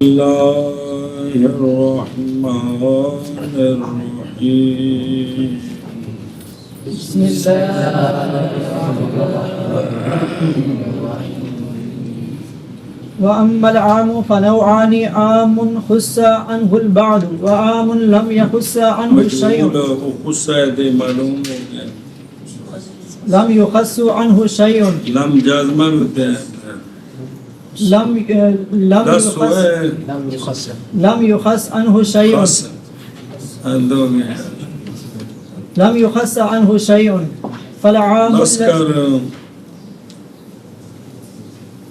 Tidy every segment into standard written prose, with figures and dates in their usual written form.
الله الرحمن الرحيم بسم وأما العام فنوعان عام خص عنه البعض وعام لم يخص عنه شيء لم يخص عنه شيء لم جازمہ ہوتے ہیں لم يخص عنه شيء لم يخص عنه شيء فالعام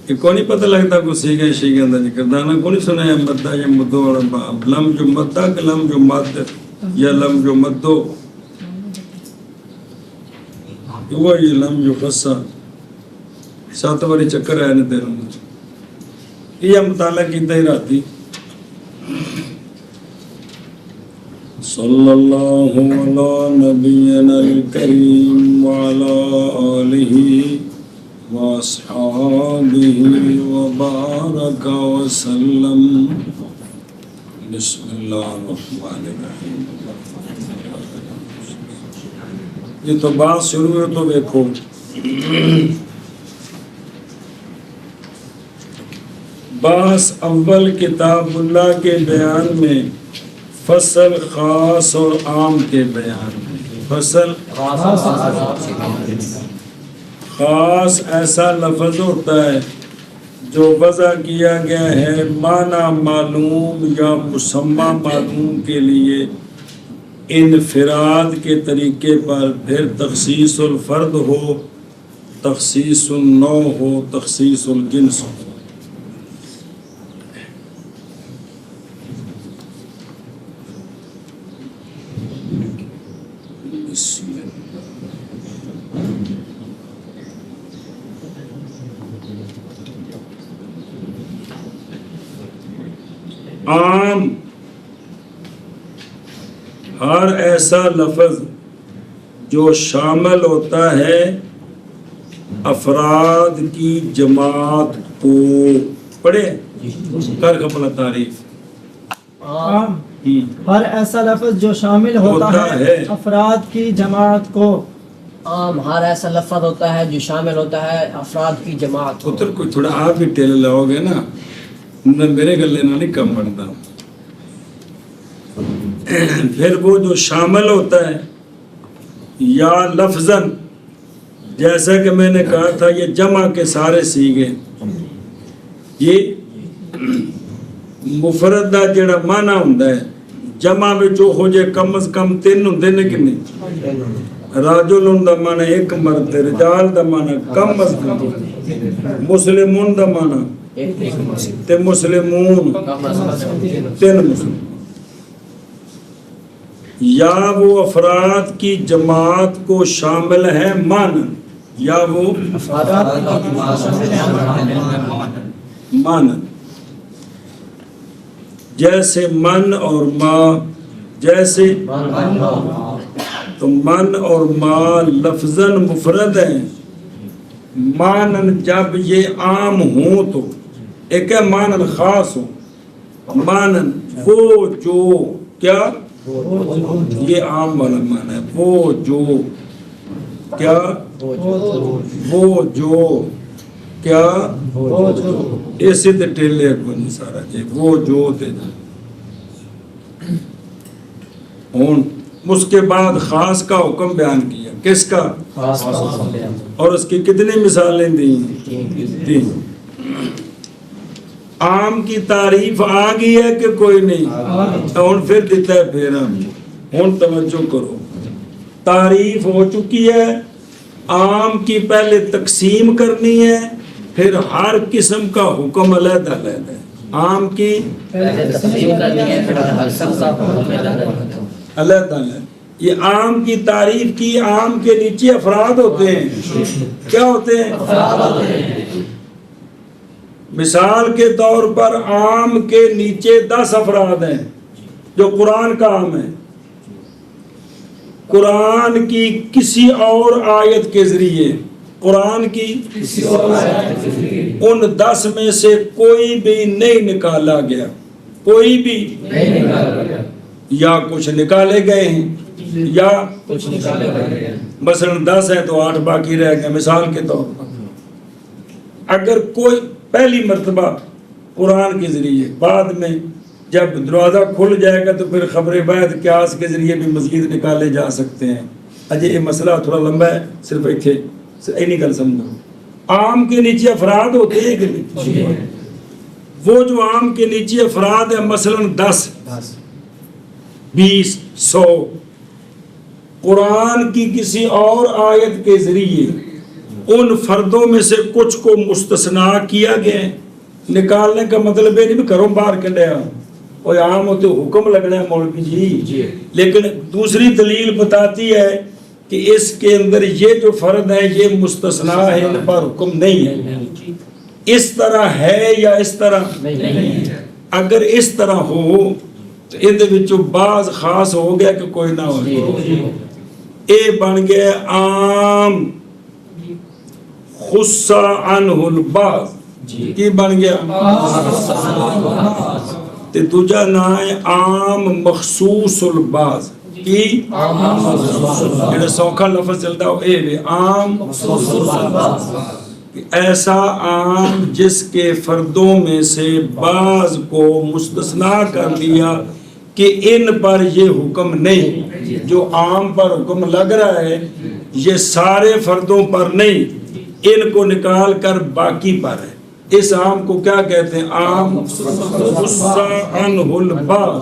یہ کو نہیں پتہ لگتا کو سیگے شیگے اندر ذکر دانا کو نہیں سنا ہے مدہ یا مدو اور لم جو مدہ کہ لم جو مد یا لم جو مدو وہ یہ لم جو خصہ ساتھ باری چکر ہے نہیں تیروں یہ مطالعہ کیتا ہی رہتی صلی اللہ علی نبینا الکریم وعلا آلہ وَأَصْحَابِهِ وَبَارَكَ وَسَلَّمَ بسم اللہ الرحمن الرحیم یہ تو بات شروع ہے تو دیکھو باس اول کتاب اللہ کے بیان میں فصل خاص اور عام کے بیان میں فصل خاص ایسا لفظ ہوتا ہے جو وضع کیا گیا ہے معنی معلوم یا مسمى معلوم کے لیے انفراد کے طریقے پر، پھر تخصیص الفرد ہو، تخصیص النوع ہو، تخصیص الجنس ہو۔ عام ہر ایسا لفظ جو شامل ہوتا ہے افراد کی جماعت کو، پڑھے کر اپنا تعریف۔ عام ہر ایسا لفظ جو شامل ہوتا ہے افراد کی جماعت کو۔ عام ہر ایسا لفظ ہوتا ہے جو شامل ہوتا ہے افراد کی جماعت کو۔ پتر کوئی تھوڑا آپ بھی ٹیل لاؤ گے نا، میرے گلے نہ نہیں کم بنتا۔ پھر وہ جو شامل ہوتا ہے یا لفظاً، جیسا کہ میں نے کہا تھا یہ جمع کے سارے سیگے، یہ مفرد دا جڑا معنی ہوندا ہے جمع وچ ہو جے کم از کم 3 ہوندے نے کہ نہیں؟ راجل دا معنی ایک مرد، رجال دا معنی کم از کم، مسلمون دا معنی تے مسلمون 3 مسلم، یا وہ افراد کی جماعت کو شامل ہے مانن، یا وہ مانن، جیسے من اور ما، جیسے تو من اور ما لفظاً مفرد ہیں، مانن جب یہ عام ہوں تو ایک ہے مانن خاص ہو، مانن وہ جو کیا، یہ عام والا معنی ہے، وہ جو کیا، وہ جو کیا، ایسے تے ٹیلے کو نہیں سارا جی، وہ جو تے ہون۔ اس کے بعد خاص کا حکم بیان کیا، کس کا؟ اور اس کی کتنی مثالیں دیں؟ 3۔ عام کی تعریف آ گئی ہے کہ کوئی نہیں؟ ہون پھر دیتا ہے پھر ہون توجہ کرو، تعریف ہو چکی ہے، عام کی پہلے تقسیم کرنی ہے، پھر ہر قسم کا حکم علیحدہ علیحدہ ہے۔ عام کی علیحدہ علیحدہ، یہ عام کی تعریف کی، عام کے نیچے افراد ہوتے ہیں، کیا ہوتے ہیں؟ مثال کے طور پر عام کے نیچے 10 افراد ہیں جو قرآن کا عام ہے، قرآن کی کسی اور آیت کے ذریعے قرآن کی ان 10 میں سے کوئی بھی نہیں نکالا گیا، کوئی بھی یا کچھ نکالے گئے ہیں یا کچھ نکالے گئے، مثلا 10 ہے تو 8 باقی رہ گئے مثال کے طور پر۔ اگر کوئی پہلی مرتبہ قرآن کے ذریعے، بعد میں جب دروازہ کھل جائے گا تو پھر خبر بعد قیاس کے ذریعے بھی مزید نکالے جا سکتے ہیں۔ اجے یہ مسئلہ تھوڑا لمبا ہے، صرف ایتھے اینی گل سمجھو۔ عام کے نیچے افراد ہوتے ہیں کہ نہیں؟ وہ جو عام کے نیچے افراد ہیں مثلا 10 20 100 قرآن کی کسی اور آیت کے ذریعے ان فردوں میں سے کچھ کو مستثنا کیا گیا ہے۔ نکالنے کا مطلب یہ نہیں بھی گھروں باہر کڈیا کوئی عام ہوتے حکم لگنا ہے مولوی جی، لیکن دوسری دلیل بتاتی ہے کہ اس کے اندر یہ جو فرد ہے یہ مستثنا ہے، ان پر حکم نہیں ہے۔ اس طرح ہے یا اس طرح نہیں؟ اگر اس طرح ہو تو یہ بعض خاص ہو گیا کہ کوئی نہ ہو، اے بن گیا عام خص عنہ البعض، کی بن گیا؟ تے دوجا نام ہے عام مخصوص البعض، کی جڑا سوکھا لفظ چلتا ہو اے وے عام مخصوص البعض، ایسا عام جس کے فردوں میں سے بعض کو مستثنا کر لیا کہ ان پر یہ حکم نہیں، جو عام پر حکم لگ رہا ہے یہ سارے فردوں پر نہیں، ان کو نکال کر باقی پر ہے۔ اس عام کو کیا کہتے ہیں؟ عام خص عنہ البعض،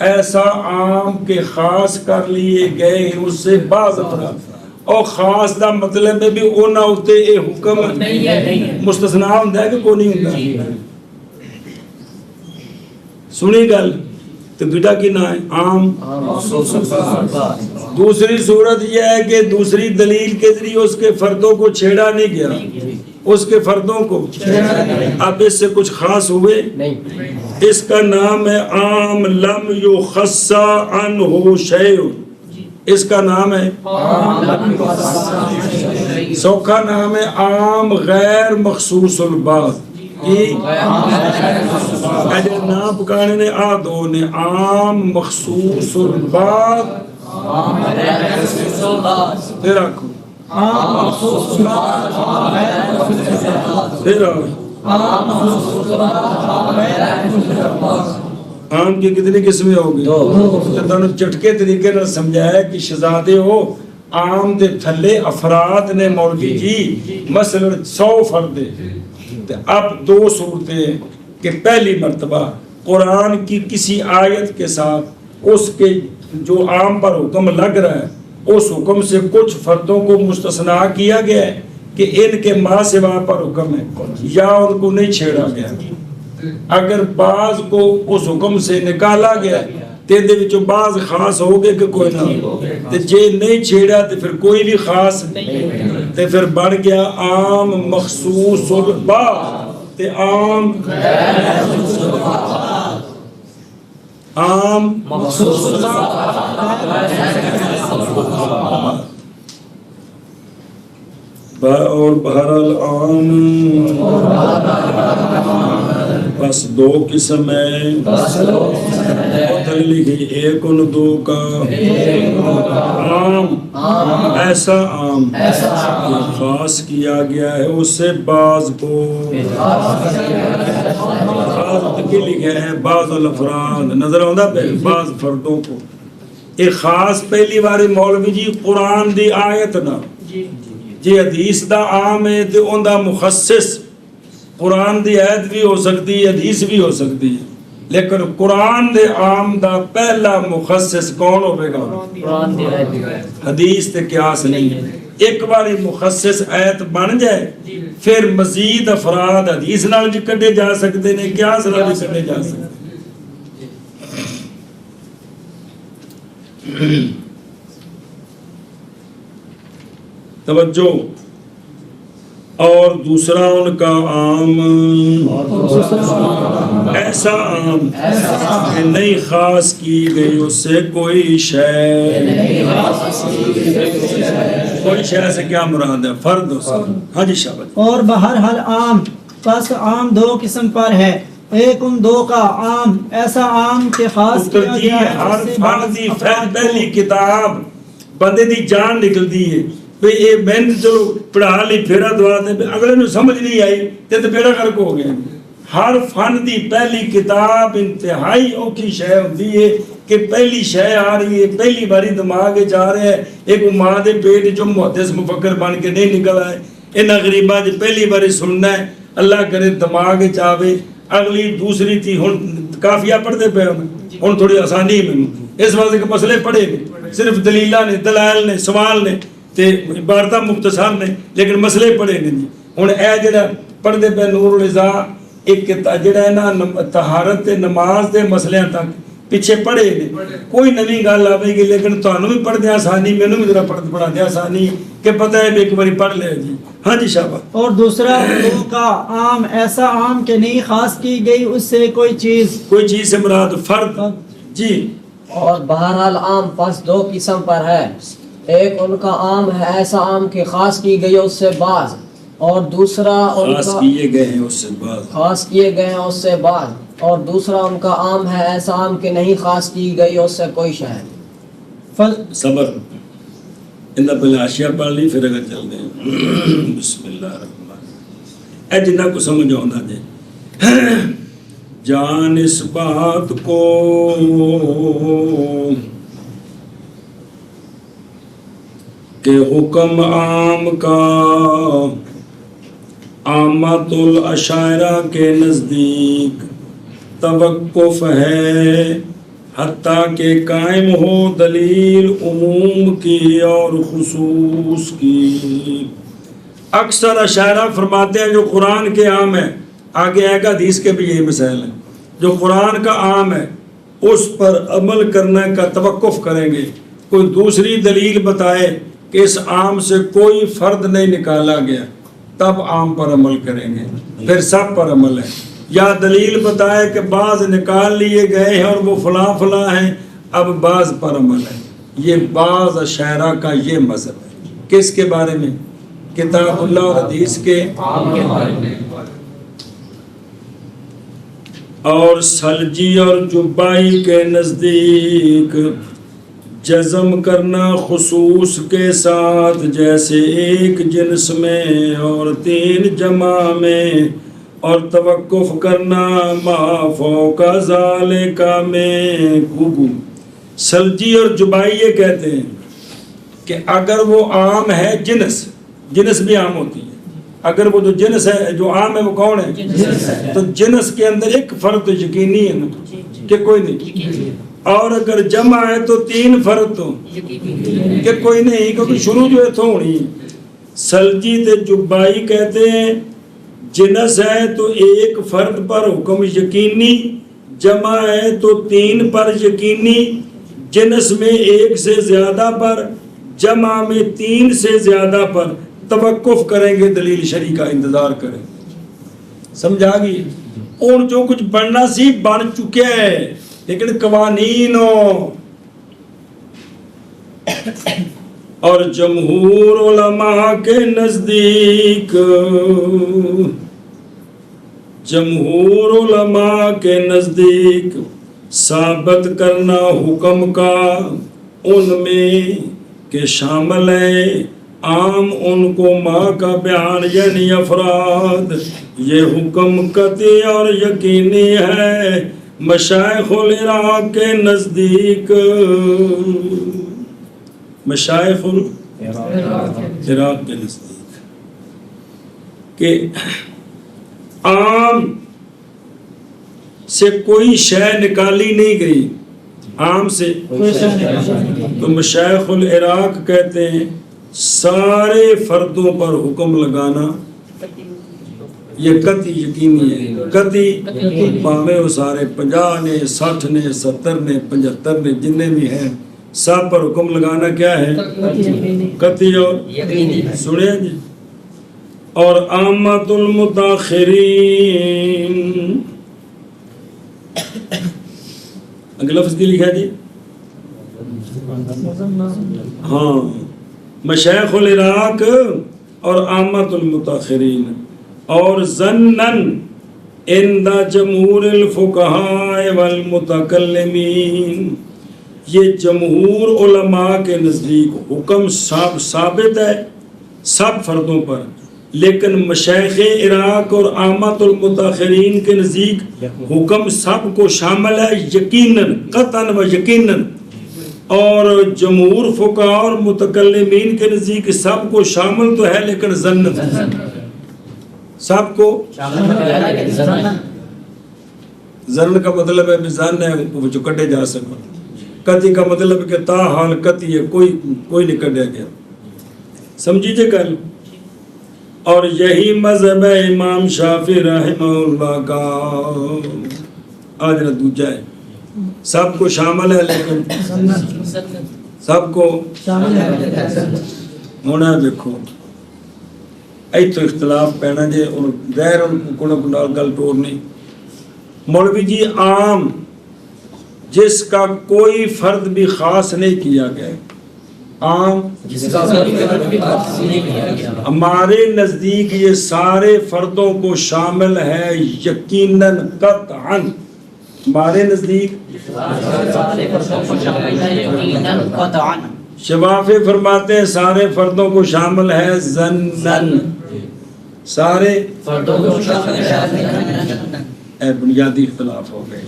ایسا عام کے خاص کر لیے گئے ہیں اس سے بعض افراد، اور خاص دا مطلب ہے بھی اونا ہوتے اے حکم مستثنا ہوندہ ہے کہ کوئی نہیں ہوندہ۔ سنی گل تو دوجہ کی نہ ہے عام۔ دوسری صورت یہ ہے کہ دوسری دلیل کے ذریعے اس کے فردوں کو چھیڑا نہیں گیا، اس کے فردوں کو اب اس سے کچھ خاص ہوئے نہیں، اس کا نام ہے عام لم یخص عنہ شیء، اس کا نام ہے سوکھا نام ہے عام غیر مخصوص البعض، کی اجر نام پکانے نے آدھو نے عام مخصوص البعض، پھر آکھو پھر عام کی کتنی قسمیں ہوگی؟ تو چٹکے طریقے نہ سمجھایا کہ شہزادے ہو عام دے تھلے افراد نے مولوی جی مثلا 100 فرد، اب 2 صورتیں کہ پہلی مرتبہ قرآن کی کسی آیت کے ساتھ اس کے جو عام پر حکم لگ رہا ہے اس حکم سے کچھ فردوں کو مستثنا کیا گیا ہے کہ ان کے ماں سوا پر حکم ہے، یا ان کو نہیں چھیڑا گیا۔ اگر بعض کو اس حکم سے نکالا گیا تیندے وچوں بعض خاص ہو گئے کہ کوئی نہ، تے جے نہیں چھیڑا تے پھر کوئی بھی خاص نہیں، تے پھر بڑھ گیا عام مخصوص البعض تے عام عام مخصوص اور بہرحال عام بس 2 قسم ہے، لکھی 1 اور 2 کا عام ایسا عام خاص کیا گیا ہے اس سے بعض کو، بعض لکھا ہے بعض الافراد نظر آندا پہ بعض فردوں کو، ایک خاص پہلی باری مولوی جی قرآن دی آیت نہ جی حدیث دا عام ہے تو ان دا مخصص قرآن دی آیت بھی ہو سکتی ہے حدیث بھی ہو سکتی ہے، لیکن قرآن دے عام دا پہلا مخصص کون ہوئے گا؟ حدیث تے قیاس نہیں ہے۔ ایک باری مخصص آیت بن جائے پھر مزید افراد حدیث نال بھی کڈے جا سکتے ہیں، قیاس نال بھی کڈے جا سکتے ہیں۔ توجہ، اور دوسرا ان کا عام ایسا عام کہ نہیں خاص کی گئی اس سے کوئی شے، کوئی شے سے کیا مراد ہے؟ فرد ہو سکتا. ہاں جی شاباش. اور بہرحال عام پس عام دو قسم پر ہے. ایک ان دو کا عام ایسا عام کہ خاص کیا ترجیح گیا ہے ہر اس سے فرد بعض دی افراد پہلی کتاب بندے دی جان نکلدی ہے بھئی اے میں نے چلو پڑھا لی پھیرا دعا دے اگلے نو سمجھ نہیں آئی تے بیڑا غرق ہو گیا. ہر فن دی پہلی کتاب انتہائی اوکھی شے ہوندی ہے کہ پہلی شے آ رہی ہے پہلی باری دماغ جا رہا ہے. ایک ماں دے پیٹ جو محدث مفکر بن کے نہیں نکل آئے انہاں غریباں دی پہلی باری سننا ہے. اللہ کرے دماغ چاہے اگلی دوسری تھی ہن کافیہ پڑھتے پہ ہن تھوڑی آسانی ہے میں اس واسطے کہ مسئلے پڑھے نے صرف دلیلاں نے دلائل نے سوال نے تے عبارتاں مختصر نے لیکن مسئلے پڑھے نے جی. ہن اے جڑا پڑھتے پہ نور الرضا ایک جڑا ہے نا طہارت تے نماز دے مسئلیاں تک پیچھے پڑھے نے کوئی نویں گل آوے گی لیکن تانوں بھی پڑھ دے آسانی مینوں بھی ذرا پڑھا دے آسانی کہ پتہ ہے ایک باری پڑھ لے جی. ہاں جی شاباش. اور دوسرا دو کا عام ایسا عام کہ نہیں خاص کی گئی اس سے کوئی چیز سے مراد فرد جی. اور بہرحال عام پس دو قسم پر ہے. ایک ان کا عام ہے ایسا عام کہ خاص کی گئی اس سے بعض اور دوسرا ان خاص کا کیے گئے ہیں اس سے بعض خاص کیے گئے ہیں اس سے بعض اور دوسرا ان کا عام ہے ایسا عام کہ نہیں خاص کی گئی اس سے کوئی شے. صبر اندہ پہلے آشیاء پڑھ لی پھر اگر چل دیں. بسم اللہ الرحمن اے جنہ کو سمجھ آنا دے جان اس بات کو کہ حکم عام کا عامت الاشاعرہ کے نزدیک توقف ہے حتیٰ کہ قائم ہو دلیل عموم کی اور خصوص کی. اکثر اشاعرہ فرماتے ہیں جو قرآن کے عام ہے آگے آئے گا حدیث کے بھی یہی مسائل ہیں جو قرآن کا عام ہے اس پر عمل کرنے کا توقف کریں گے. کوئی دوسری دلیل بتائے کہ اس عام سے کوئی فرد نہیں نکالا گیا تب عام پر عمل کریں گے پھر سب پر عمل ہے. یا دلیل بتائے کہ بعض نکال لیے گئے ہیں اور وہ فلاں فلاں ہیں اب بعض پر عمل ہے. یہ بعض اشاعرہ کا یہ مذہب ہے. کس کے بارے میں؟ کتاب اللہ اور حدیث کے بارے میں. اور سلجی اور جبائی کے نزدیک جزم کرنا خصوص کے ساتھ جیسے ایک جنس میں اور تین جمع میں اور توقف کرنا ما فوق ذالک میں. سلجی اور جبائی یہ کہتے ہیں کہ اگر وہ عام ہے جنس بھی عام ہوتی ہے. اگر وہ جو جنس ہے جو عام ہے وہ کون ہے؟ تو جنس کے اندر ایک فرد تو یقینی ہے نا کہ کوئی نہیں. اور اگر جمع ہے تو تین فرد تو کہ کوئی نہیں کیونکہ شروع جو ہے تو ہونی ہے. سلجی تے جبائی کہتے ہیں جنس ہے تو ایک فرد پر حکم یقینی جمع ہے تو تین پر یقینی جنس میں ایک سے زیادہ پر جمع میں تین سے زیادہ پر توقف کریں گے دلیل شرعی کا انتظار کریں. سمجھا گئی؟ اور جو کچھ بننا سی بن چکے ہیں لیکن قوانین اور جمہور علماء کے نزدیک ثابت کرنا حکم کا ان میں کہ شامل ہے عام ان کو ماں کا بیان یعنی افراد. یہ حکم قطعی اور یقینی ہے مشائخ العراق کے نزدیک. مشائخ العراق کے نزدیک کہ عام سے کوئی شے نکالی نہیں گئی عام سے. تو مشائخ العراق کہتے ہیں سارے فردوں پر حکم لگانا یہ قطعی یقینی ہے. قطعی پاوے وہ سارے 50 نے 60 نے 70 نے 75 نے جننے بھی ہیں سب پر حکم لگانا کیا ہے؟ قطعی اور سنیں جی. اور عامت المتاخرین اگلا لفظ کی لکھا جی. ہاں مشایخ العراق اور عامت المتاخرین، اور ظنن عند جمہور الفقہاء والمتکلمین، یہ جمہور علماء کے نزدیک حکم ثابت ہے سب فردوں پر، لیکن مشایخ عراق اور عامت المتاخرین کے نزدیک حکم سب کو شامل ہے یقیناً، قطعاً و یقیناً، اور جمہور فقہاء اور متکلمین کے نزدیک سب کو شامل تو ہے لیکن ظن، سب کو ظن کا مطلب ہے ظن ہے وہ جو کٹے جا سکتا، قطعی کا مطلب کہ تا حال قطعی ہے، کوئی نہیں کٹیا گیا، سمجھیجے گل۔ اور یہی مذہب ہے امام شافعی رحمہ اللہ کا، آج نہ دوجا ہے، سب کو شامل ہے لیکن سب کو ہونا، دیکھو ایتھوں اختلاف پینا جے اور غیر ان کو گل ٹورنی۔ مولوی جی عام جس کا کوئی فرد بھی خاص نہیں کیا گیا، عام ہمارے نزدیک یہ سارے فردوں کو شامل ہے یقیناً قطعاً، ہمارے نزدیک شفافی فرماتے ہیں سارے فردوں کو شامل ہے ظنن، سارے فردوں کو شامل ہے، بنیادی اختلاف ہو گئے،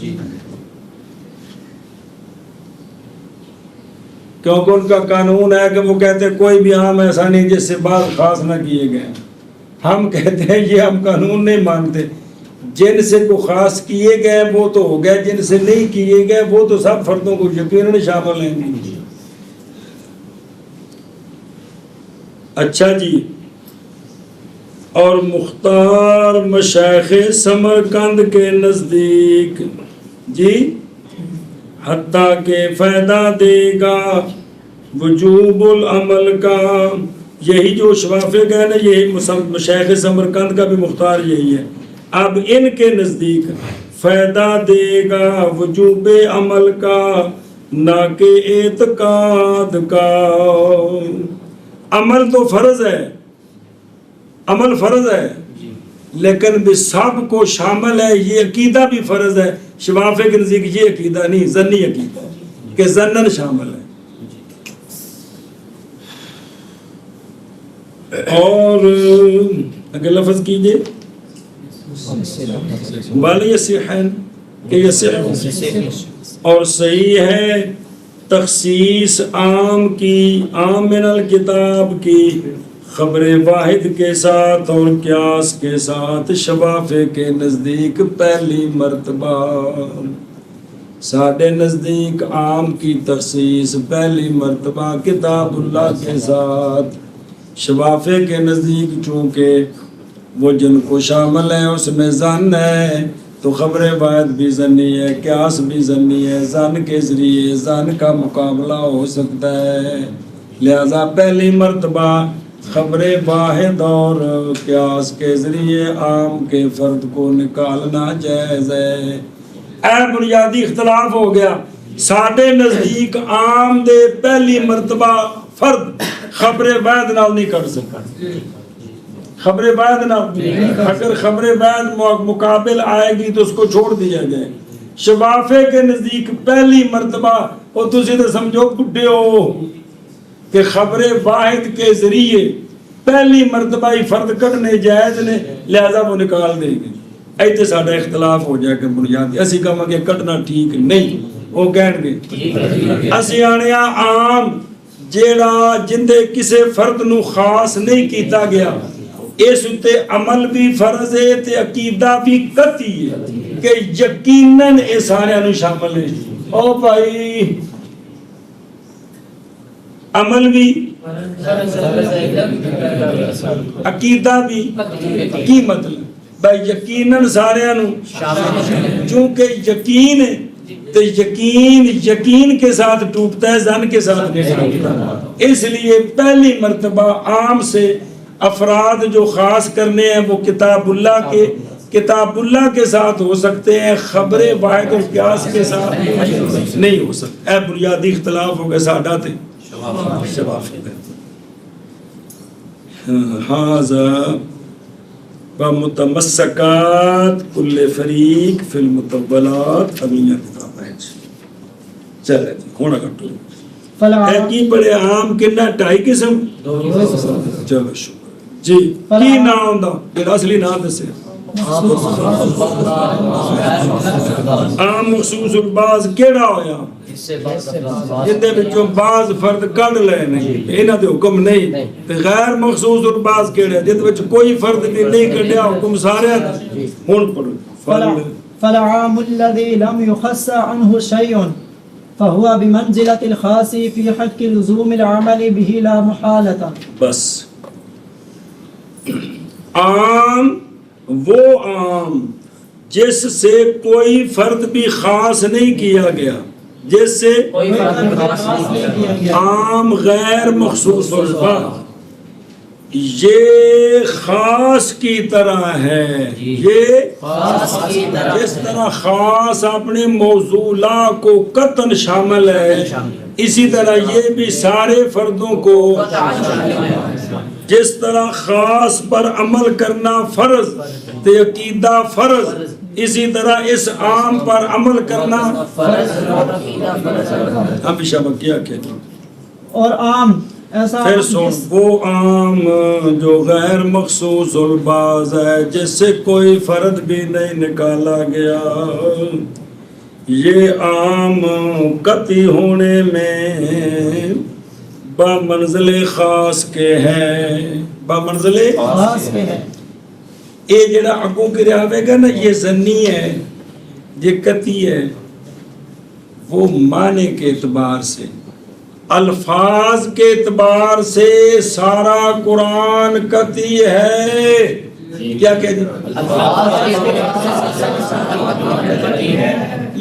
کیونکہ ان کا قانون ہے کہ وہ کہتے ہیں کوئی بھی عام ایسا نہیں جس سے بعض خاص نہ کیے گئے، ہم کہتے ہیں یہ ہم قانون نہیں مانتے، جن سے کو خاص کیے گئے وہ تو ہو گئے، جن سے نہیں کیے گئے وہ تو سب فردوں کو یقیناً شامل ہیں۔ اچھا جی، اور مختار مشایخ سمرقند کے نزدیک جی حتیٰ کہ فائدہ دے گا وجوب العمل کا، یہی جو شفافی کا ہے نا، یہی مشایخ سمرقند کا بھی مختار یہی ہے۔ اب ان کے نزدیک فائدہ دے گا وجوب عمل کا نہ کہ اعتقاد کا، عمل تو فرض ہے، عمل فرض ہے لیکن بھی سب کو شامل ہے، یہ عقیدہ بھی فرض ہے۔ شفافی کے نزدیک یہ عقیدہ نہیں، ظنی عقیدہ ہے کہ ظنن شامل ہے۔ اور اگر لفظ کیجئے بال یصحن کہ یصح، اور صحیح ہے تخصیص عام کی، عام من الکتاب کی خبر واحد کے ساتھ اور قیاس کے ساتھ شفافی کے نزدیک پہلی مرتبہ، ساڈے نزدیک عام کی تخصیص پہلی مرتبہ کتاب اللہ کے ساتھ، شفافی کے نزدیک چونکہ وہ جن کو شامل ہے اس میں ظن ہے تو خبر واحد بھی ظنی ہے، قیاس بھی ظنی ہے، ظن کے ذریعے ظن کا مقابلہ ہو سکتا ہے، لہذا پہلی مرتبہ خبر واحد اور قیاس کے ذریعے عام کے فرد کو نکالنا جائز ہے۔ اے بنیادی اختلاف ہو گیا، ساڈے نزدیک عام دے پہلی مرتبہ فرد خبر واحد نال نہیں کر سکتا، خبر واحد نال، اگر خبر واحد مقابل آئے گی تو اس کو چھوڑ دیا جائے۔ شفافی کے نزدیک پہلی مرتبہ، اور تسی تو سمجھو بڈھے ہو کہ خبر واحد کے ذریعے پہلی مرتبہ ہی فرد کٹنے جائز نے، لہذا وہ نکال دے گے۔ ایتے ساڈا اختلاف ہو جائے کہ بنیادی اسی کہاں کہ کٹنا ٹھیک نہیں، وہ کہن گے اسی آنے عام جیڑا جندے کسے فرد نو خاص نہیں کیتا گیا، اس تے عمل بھی فرض ہے تے عقیدہ بھی قطعی ہے کہ یقیناً اے سارے نو شامل ہے۔ او بھائی عمل بھی عقیدہ بھی، کی مطلب بھائی یقیناً سارے نو، چونکہ یقین ہے تو یقین کے ساتھ ٹوٹتا ہے، ظن کے ساتھ نہیں ٹوٹتا، اس لیے پہلی مرتبہ عام سے افراد جو خاص کرنے ہیں وہ کتاب اللہ کے ساتھ ہو سکتے ہیں، خبر واحد اور قیاس کے ساتھ نہیں ہو سکتے۔ اے بنیادی اختلاف ہو گئے ساڈا تے شفافی۔ ھذا بمتمسکات کل فریق فی المطولات فمیت کامج. چلے جی ہونا کٹو ہے کی بڑے عام کنا 2.5 قسم. چلو شکر جی. کی نام ہوندا یہ اصلی نام دسے عام مخصوص الباز کیڑا ہویا جندے وچوں بعض فرد کڈ لے نہیں انہاں دے حکم نہیں تے غیر مخصوص الباز کیڑے جے وچ کوئی فرد نہیں کڈیا حکم سارے ہن پڑھو. فالعام الذي لم يخص عنه شيء فهو بمنزلة الخاص في حق لزوم العمل به لا محالة. بس عام وہ عام جس سے کوئی فرد بھی خاص نہیں کیا گیا، جس سے عام غیر مخصوص الباز یہ خاص کی طرح ہے. یہ جس طرح خاص اپنے موضوع کو قطعاً شامل ہے اسی طرح یہ بھی سارے فردوں کو. جس طرح خاص پر عمل کرنا فرض تے عقیدہ فرض اسی طرح اس عام پر عمل کرنا ہمیشہ کیا کہتے ہیں. اور عام ایسا پھر سن وہ عام جو غیر مخصوص الباز ہے جس سے کوئی فرد بھی نہیں نکالا گیا، یہ عام قطعی ہونے میں بمنزل خاص کے ہیں. بمنزل خاص کے ہے. یہ جڑا اگوں گریا ہوئے گا نا یہ ظنی ہے یہ قطعی ہے. وہ معنی کے اعتبار سے الفاظ کے اعتبار سے سارا قرآن قطعی ہے. کیا کہتے ہیں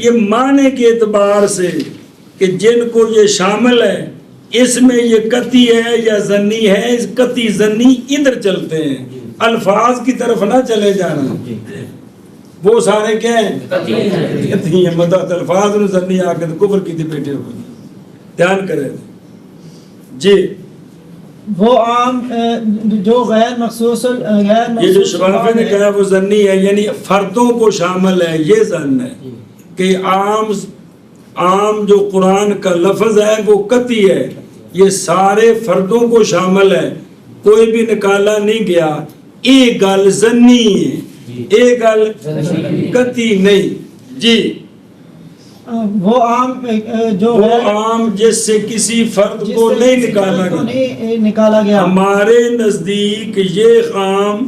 یہ معنی کے اعتبار سے کہ جن کو یہ شامل ہے اس میں یہ قطعی ہے یا ظنی ہے. اس قطعی ظنی ادھر چلتے ہیں الفاظ کی طرف نہ چلے جانا. وہ سارے کیا ہیں قطعی ہیں. مدد الفاظ نے ظنی آ کے کفر کی تھی بیٹھے ہوئے دھیان کرے جی. وہ عام جو غیر مخصوص یہ جو شفافی نے کہا وہ ظنی ہے یعنی فردوں کو شامل ہے. یہ ظن ہے کہ عام جو قرآن کا لفظ ہے وہ قطعی ہے یہ سارے فردوں کو شامل ہے کوئی بھی نکالا نہیں گیا. ایک گل ظنی ہے ایک گل قطعی نہیں جی. وہ عام جو وہ عام جس سے کسی فرد کو نہیں نکالا گیا. ہمارے نزدیک یہ عام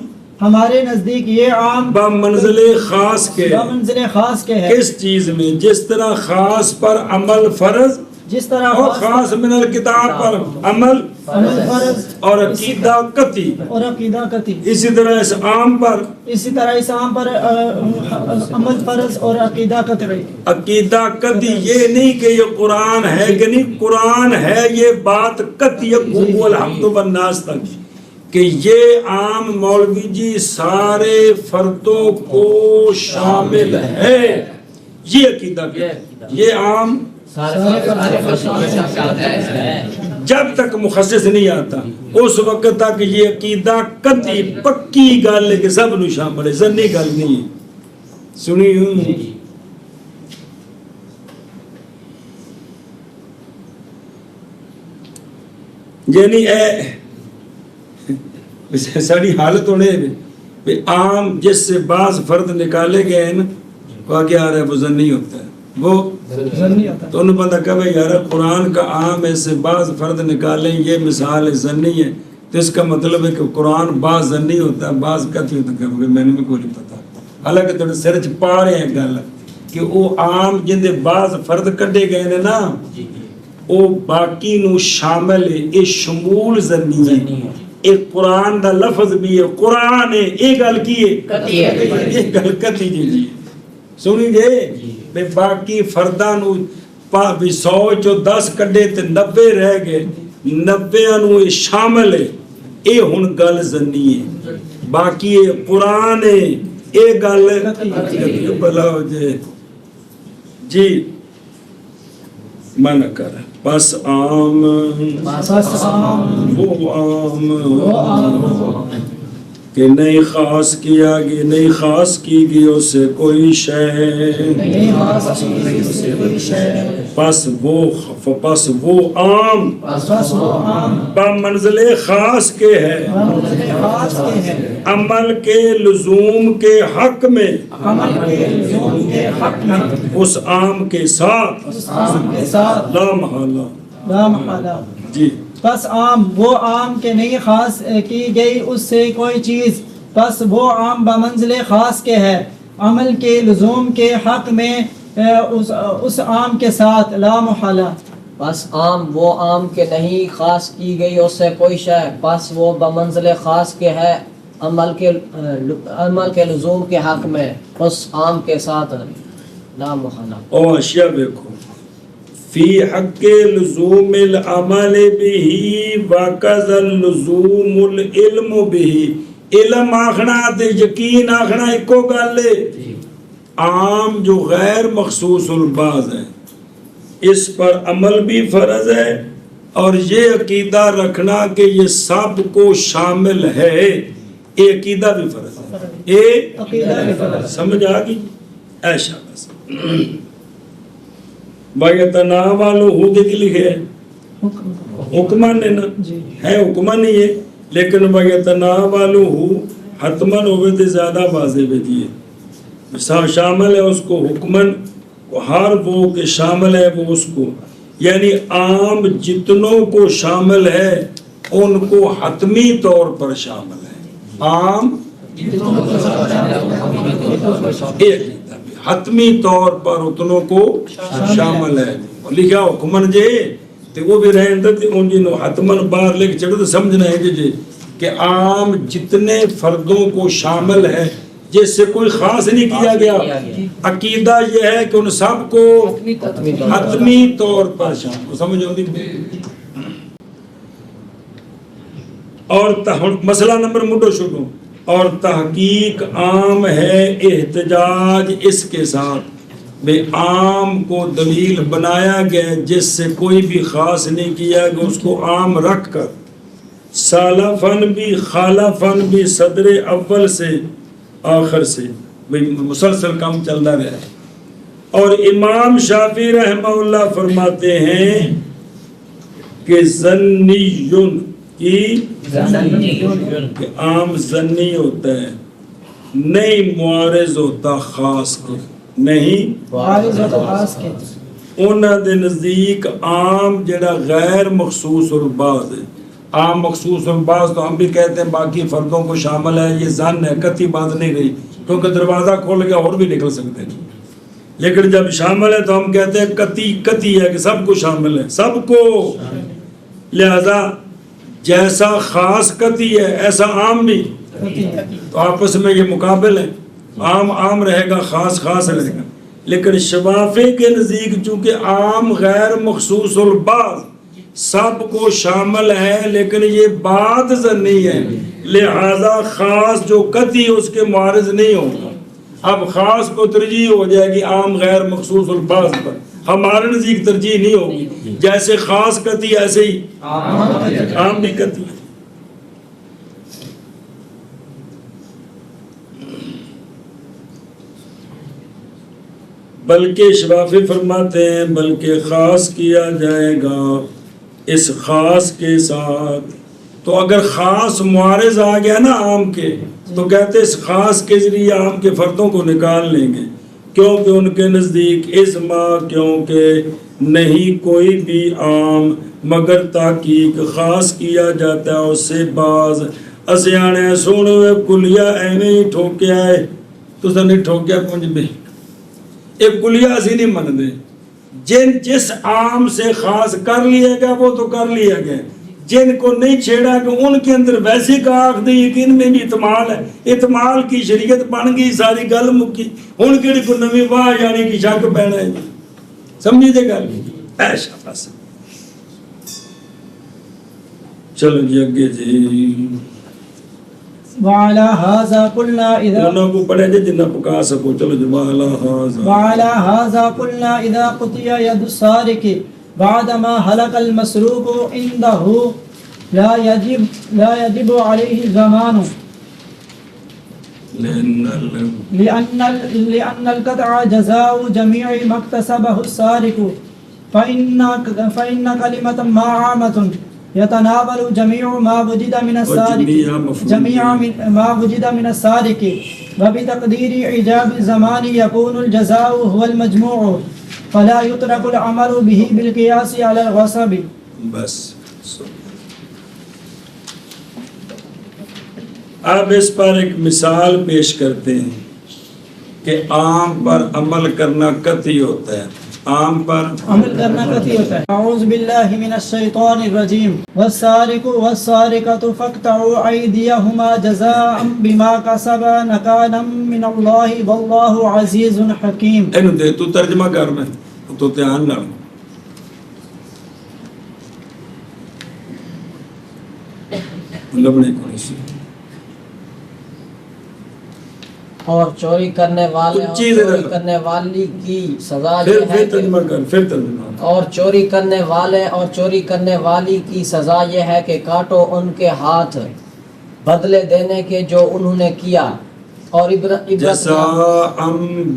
ہمارے نزدیک یہ عام بمنزل خاص کے بمنزل خاص کے ہے. کس چیز میں؟ جس طرح خاص پر عمل فرض جس طرح اور خاص من الکتاب پر عمل فرض اور عقیدہ قطعی اور عقیدہ قطعی اسی طرح اس عام پر عمل فرض اور عقیدہ قطعی. عقیدہ قطعی یہ نہیں کہ یہ قرآن ہے کہ نہیں قرآن ہے یہ بات قطعی الحمد والناس تک کہ یہ عام مولوی جی سارے فردوں کو شامل ہے. یہ عقیدہ یہ عام جب تک مخصص نہیں آتا اس وقت تک یہ عقیدہ قطعی پکی گل ہے کہ سب نو شامل ہے ظنی گل نہیں ہے. سنی یعنی ساری حالت ہونے عام جس سے بعض فرد نکالے گئے نا کہا کیا آ رہا ہے وہ ظنی ہوتا ہے وہ تو انہوں بندہ کہا یار قرآن کا عام ایسے بعض فرد نکالیں یہ مثال ظنی ہے تو اس کا مطلب ہے کہ قرآن بعض ظنی ہوتا ہے بعض قطعی ہوتا ہے. میں نے بھی کوئی نہیں پتا حالانکہ تھوڑے سرچ پا رہے ہیں گل کہ وہ عام جن بعض فرد کڈے گئے نے نا وہ باقی نو شامل ہے. یہ شمول ظنی ہے ایک قرآن دا لفظ بھی ہے قرآن ہے ایک گل کی ہے ایک گل قطعی جی سنی جے بے باقی فرداں نو 100 چو 10 کڈے تے 90 رہ گئے 90 نو شامل ہے. اے ہن گل ظنی ہے باقی قرآن ہے اے گل بلا ہو جائے جی. منع کر بس عام بس عام وہ عام وہ عام کہ نہیں خاص کیا گی نہیں خاص کی گئی اس سے کوئی شے نہیں خاص چیز سے کوئی شے پس وہ عام بس وہ عام بمنزل خاص کے ہے منزل خاص کے ہے عمل کے لزوم کے حق میں عمل کے لزوم کے حق میں اس عام کے ساتھ اس عام کے ساتھ لا محالہ لا محالہ جی بس عام وہ عام کے نہیں خاص کی گئی اس سے کوئی چیز بس وہ عام بمنزل خاص کے ہے عمل کے لزوم کے حق میں اس عام کے ساتھ لا محالہ بس عام وہ عام کے نہیں خاص کی گئی اس سے کوئی شے بس وہ بمنزل خاص کے ہے عمل کے لزوم کے حق میں اس عام کے ساتھ لا محالہ اور اشیاء دیکھو فی حق لزوم العمل به وقض اللزوم العلم به علم آخنا تے یقین آخنا ایکو گل ہے عام جو غیر مخصوص البعض ہے اس پر عمل بھی فرض ہے اور یہ عقیدہ رکھنا کہ یہ سب کو شامل ہے یہ عقیدہ بھی فرض ہے یہ عقیدہ بھی فرض سمجھ آ گئی ایسا بس وَيَتَنَاوَلُهُ دیکھ لکھے ہے حکمان ہے نا جی ہے حکمان نہیں ہے لیکن وَيَتَنَاوَلُهُ حتمن ہوئے تھے زیادہ واضح بھی دیئے شامل ہے اس کو حکمن ہر وہ کہ شامل ہے وہ اس کو یعنی عام جتنوں کو شامل ہے ان کو حتمی طور پر شامل ہے عام حتمی طور پر اتنوں کو شامل ہے لکھا حکمن جے تو وہ بھی رہن دے ان جنہوں حتمن باہر لے کے چڑھو تو سمجھنا ہے جی کہ عام جتنے فردوں کو شامل ہے جس سے کوئی خاص نہیں کیا گیا عقیدہ یہ ہے کہ ان سب کو حتمی طور پر شامل سمجھ ہوتی اور مسئلہ نمبر مڈو شروع اور تحقیق عام ہے احتجاج اس کے ساتھ بے عام کو دلیل بنایا گیا جس سے کوئی بھی خاص نہیں کیا گیا اس کو عام رکھ کر سالفن بھی خالفن بھی صدر اول سے آخر سے مسلسل کام چل رہا ہے اور امام شافعی رحمہ اللہ فرماتے ہیں کہ ظنیون کی کہ عام ظنی ہوتا ہے نہیں معارض ہوتا خاص کے نہیں معارض ہوتا خاص کے انہاں دے نزدیک عام جڑا غیر مخصوص البعض ہے عام مخصوص البعض تو ہم بھی کہتے ہیں باقی فردوں کو شامل ہے یہ ظن ہے قطعی بات نہیں رہی کیونکہ دروازہ کھول گیا اور بھی نکل سکتے ہیں لیکن جب شامل ہے تو ہم کہتے ہیں قطعی ہے کہ سب کو شامل ہے سب کو لہذا جیسا خاص قطعی ہے ایسا عام بھی تو آپس میں یہ مقابل ہے عام عام رہے گا خاص خاص رہے گا لیکن شفافی کے نزدیک چونکہ عام غیر مخصوص البعض سب کو شامل ہے لیکن یہ بات ظنی ہے لہذا خاص جو قطعی اس کے معارض نہیں ہوگا اب خاص کو ترجیح ہو جائے گی عام غیر مخصوص البعض پر ہمارے نزدیک ترجیح نہیں ہوگی جیسے خاص قطعی ایسے ہی عام بھی قطعی بلکہ شفافی فرماتے ہیں بلکہ خاص کیا جائے گا اس خاص کے ساتھ تو اگر خاص معارض آ گیا نا عام کے تو کہتے اس خاص کے ذریعے عام کے فردوں کو نکال لیں گے کیونکہ ان کے نزدیک اسما کیونکہ نہیں کوئی بھی عام مگر تحقیق خاص کیا جاتا ہے اس سے بعض اسیانے سونے کلیا ایویں ہی ٹھوکیا ہے تو سر نہیں ٹھوکیا پونج بھی ایک کلیا اسی نہیں من دے جس عام سے خاص کر لیا گیا وہ تو کر لیا گیا جن کو نہیں چھیڑا کہ ان کے اندر ویسی کا آخد یقین میں بھی اعتمال ہے اعتمال کی شریعت بن گئی ساری گل مکی ان کے کو نوی واہ یعنی کی شک پینا ہے سمجھی دے گل ایسا بس چلو جی اگے جی وعلى هذا قلنا اذا انہوں کو پڑھے جی جنہ پکا سکو چلو جی وعلى هذا وعلى هذا قلنا اذا قطع يد السارق بعدما هلك المسروق عنده لا يجب عليه الضمان لأن القطع جزاء جميع ما اكتسبه السارق فإن كلمة ما عامة يتناول جميع ما وجد من السارق وبتقدير إيجاب الزمان يكون الجزاء هو المجموع فلا يترك العمل به بالقياس على الغصب. بس اب اس پر ایک مثال پیش کرتے ہیں کہ عام پر عمل کرنا قطعی ہوتا ہے. عام پر عمل کرنا قطعی ہوتا ہے. اعوذ باللہ من الشیطان الرجیم. والسارق والسارقۃ فاقطعوا ایدیہما جزاء بما کسبا نکالا من اللہ واللہ عزیز حکیم. اینو دے تو ترجمہ کر میں تو دھیان نال. لبنے کو سی اور چوری کرنے والے اور چوری کرنے والی کی سزا یہ ہے کہ اور چوری کرنے والے اور چوری کرنے والی کی سزا یہ ہے کہ کاٹو ان کے ہاتھ بدلے دینے کے جو انہوں نے کیا. اور جزاء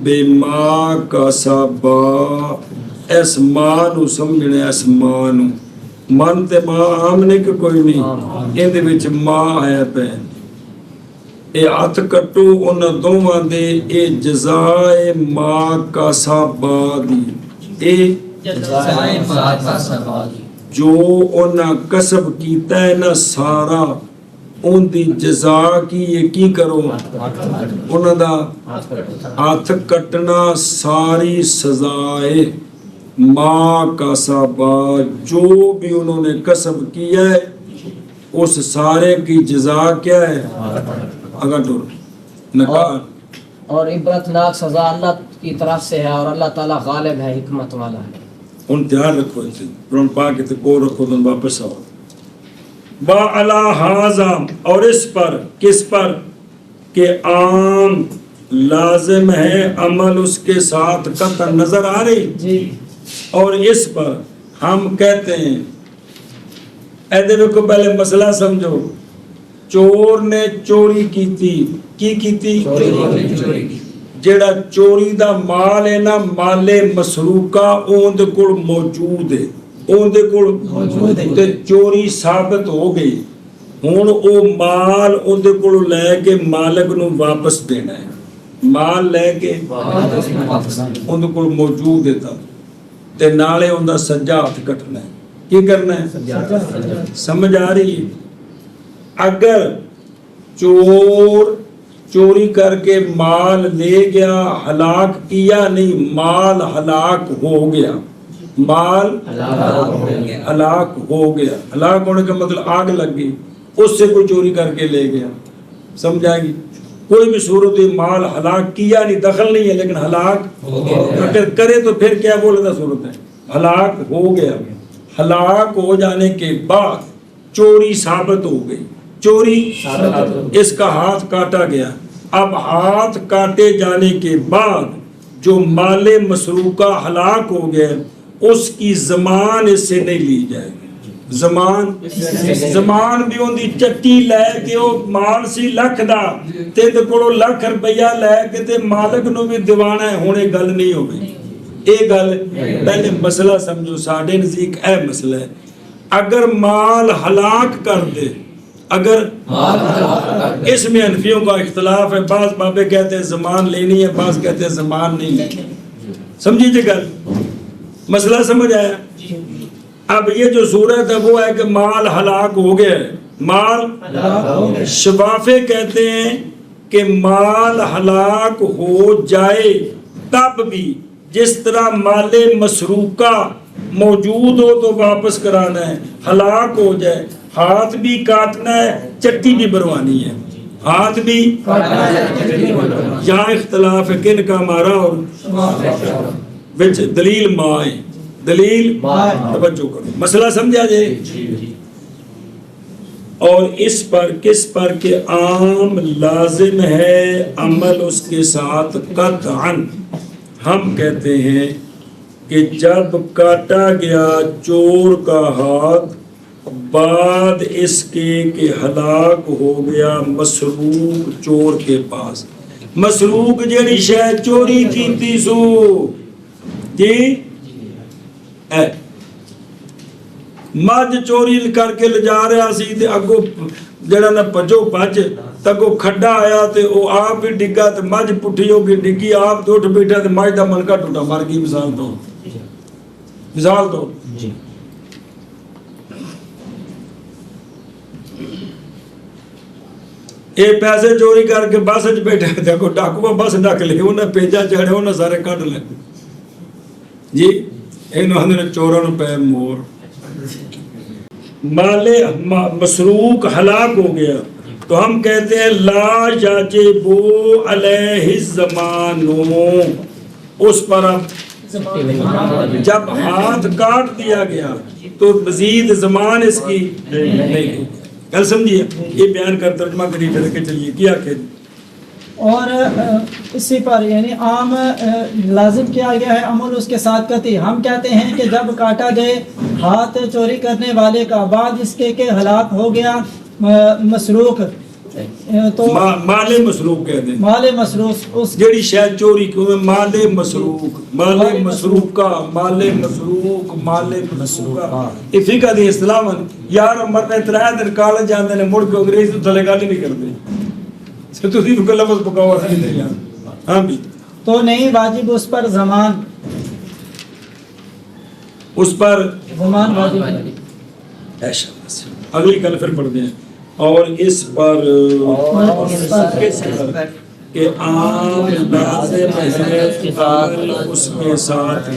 بما کسبا اسمان سمجھنے اسمان من تے ماں عام نے کہ کوئی نہیں ان دے وچ ماں آیا پہ اے ہاتھ کٹو ان دوواں دے اے جزائے ما کسبا دی اے جزائے ما کسبا دی جو انہاں کسب کیتا ہے نا سارا ان دی جزا کی یہ کی کرو انہاں دا ہاتھ کٹنا ساری سزائے ما کسبا جو بھی انہوں نے کسب کیا ہے اس سارے کی جزا کیا ہے اگر نکال. اور عبرتناک سزا اللہ کی طرف سے ہے اور اللہ تعالیٰ غالب ہے حکمت والا ہے. ان دھیان رکھو اسے قرآن پاک تے کو رکھو دن واپس آؤ. با علی ھذا اور اس پر کس پر کہ عام لازم ہے عمل اس کے ساتھ قطع نظر آ رہی جی. اور اس پر ہم کہتے ہیں ایدے کو پہلے مسئلہ سمجھو. چور نے چوری کی جیڑا چوری دا مال ہے نا مال مسروقہ اون دے کول موجود ہے اون دے کول تے چوری ثابت ہو گئی. ہن او مال اون دے کول لے کے مالک نو واپس دینا ہے. مال لے کے اون دے کول موجود ہے تے نالے اون دا سجا ہاتھ کٹنا ہے. کی کرنا ہے؟ سمجھ آ رہی ہے؟ اگر چور چوری کر کے مال لے گیا ہلاک کیا نہیں مال ہلاک ہو گیا. مال ہلاک ہو گیا. ہلاک ہونے کا مطلب آگ لگ گئی اس سے کوئی چوری کر کے لے گیا. سمجھائے گی کوئی بھی صورت مال ہلاک کیا نہیں دخل نہیں ہے لیکن ہلاک اگر کرے تو پھر کیا بولے صورت ہے ہلاک ہو گیا. ہلاک ہو جانے کے بعد چوری ثابت ہو گئی. چوری اس کا ہاتھ کاٹا گیا. اب ہاتھ کاٹے جانے کے بعد جو مال مسروقہ ہلاک ہو گیا اس کی زمان اس سے نہیں لی جائے گی. زمان بھی ان دی چٹی لے کے وہ مال سی لکھ دا تے کولو لکھ روپیہ لے کے تے مالک نو بھی دیوانا ہے ہونے گل نہیں ہو گئی. ایک گل پہلے مسئلہ سمجھو ساڑھے نزدیک اے مسئلہ ہے. اگر مال ہلاک کر دے اگر اس میں حنفیوں کا اختلاف ہے. بعض بابے کہتے ہیں زمان لینی ہے بعض کہتے ہیں زمان نہیں لینی. سمجھی جی گل مسئلہ سمجھ آیا؟ اب یہ جو صورت ہے وہ ہے کہ مال ہلاک ہو گیا ہے. مال شفافے کہتے ہیں کہ مال ہلاک ہو جائے تب بھی جس طرح مال مسروقہ موجود ہو تو واپس کرانا ہے. ہلاک ہو جائے ہاتھ بھی کاٹنا ہے چٹی بھی بروانی ہے. ہاتھ بھی یہاں اختلاف ہے کن کا ہمارا اور دلیل ماں ہے. دلیل توجہ کرو مسئلہ سمجھا جائے. اور اس پر کس پر کہ عام لازم ہے عمل اس کے ساتھ قطعاً. ہم کہتے ہیں کہ جب کاٹا گیا چور کا ہاتھ بعد اس کے کہ ہلاک ہو گیا مسروق چور کے پاس. مسروق جڑی شے چوری کیتی سو جی مجھ چوری کر کے لجا رہا سی تے اگوں جڑا نہ پجو پج تگو کھڈا آیا تے او آپ ہی ڈگا تے مجھ پٹھی ہو کے ڈگی آپ تے اٹھ بیٹھا تے مجھ دا منکا ٹوٹا مر گئی. مثال تو جی اے پیسے چوری کر کے بس وچ بیٹھے دیکھو ڈاکو بس ڈک لے انہیں پیجا چڑھے انہیں سارے کٹ لے جی اینو اندر چوراں نوں پے مور. مال مسروق ہلاک ہو گیا تو ہم کہتے ہیں لا یجب علیہ الزمان. اس پر جب ہاتھ کاٹ دیا گیا تو مزید زمان اس کی نہیں. کل سمجھیے یہ بیان کر ترجمہ کری پھر کے چلیے کیا کہ اور اسی پر یعنی عام لازم کیا گیا ہے عمل اس کے ساتھ قطعی. ہم کہتے ہیں کہ جب کاٹا گئے ہاتھ چوری کرنے والے کا بعد اس کے کہ ہلاک ہو گیا مسروق تو مال مسروق کہتے ہیں. مال مسروق اس جڑی شاید چوری کیوں مال مسروق مال مسروقہ مال مسروق مال مسروقہ یہ فقہ دی اصطلاح ہے. یار مرنے ترائے دن کالج جاندے نے مڑ کے انگریزی تو تھلے گل ہی نہیں کرتے تو تھی لفظ پکاوا نہیں یار. ہاں بھی تو نہیں واجب اس پر زمان اس پر زمان واجب ہے. ایسا اگلی کل پھر پڑھتے ہیں. اور اس پر کہ عام لازم ہے اس کے ساتھ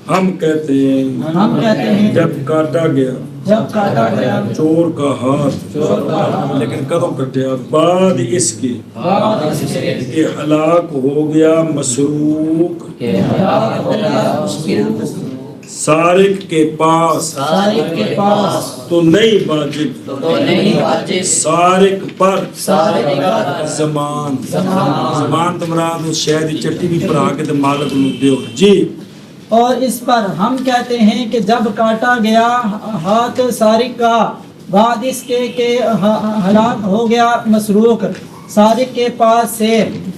ہم کہتے ہیں جب کاٹا گیا چور کا ہاتھ لیکن کدوں کٹیا بعد اس کے کہ ہلاک ہو گیا مسروق سارق کے پاس تو نہیں واجب سارق پر زمان زمان تو مراد اس شہر کی چٹی بھی پڑھا کے تو مالک نو دیو جی. اور اس پر ہم کہتے ہیں کہ جب کاٹا گیا ہاتھ سارق کا بعد اس کے کہ ہلاک ہو گیا مسروق سارق کے پاس سے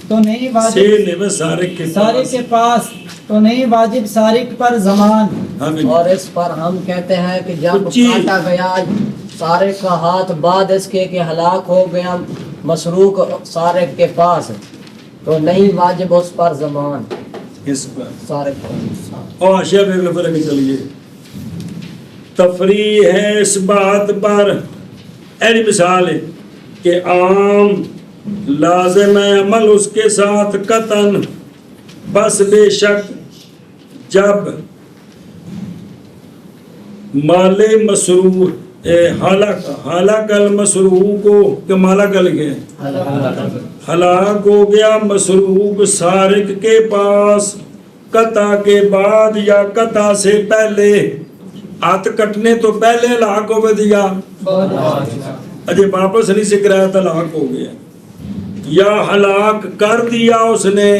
تو نہیں واجب سارق کے پاس تو نہیں واجب سارق پر زمان. اور اس پر ہم کہتے ہیں کہ جب کاٹا گیا سارق کا ہاتھ بعد اس کے کہ ہلاک ہو گیا مسروق سارق کے پاس تو نہیں واجب اس پر زمان. اس پر سارق اور اشیاء میں فرق چلیے تفریح ہے اس بات پر. ایسی مثال ہے کہ عام لازم ہے عمل اس کے ساتھ قطعاً بس بے شک جب مال مسروق ہلاک المسروق کو کہ مالا کل گئے ہلاک ہو گیا مسروق سارق کے پاس قطع کے بعد یا قطع سے پہلے. ہاتھ کٹنے تو پہلے ہلاک ہو دیا اجے واپس نہیں سے کرایا تو ہلاک ہو گیا یا ہلاک کر دیا اس نے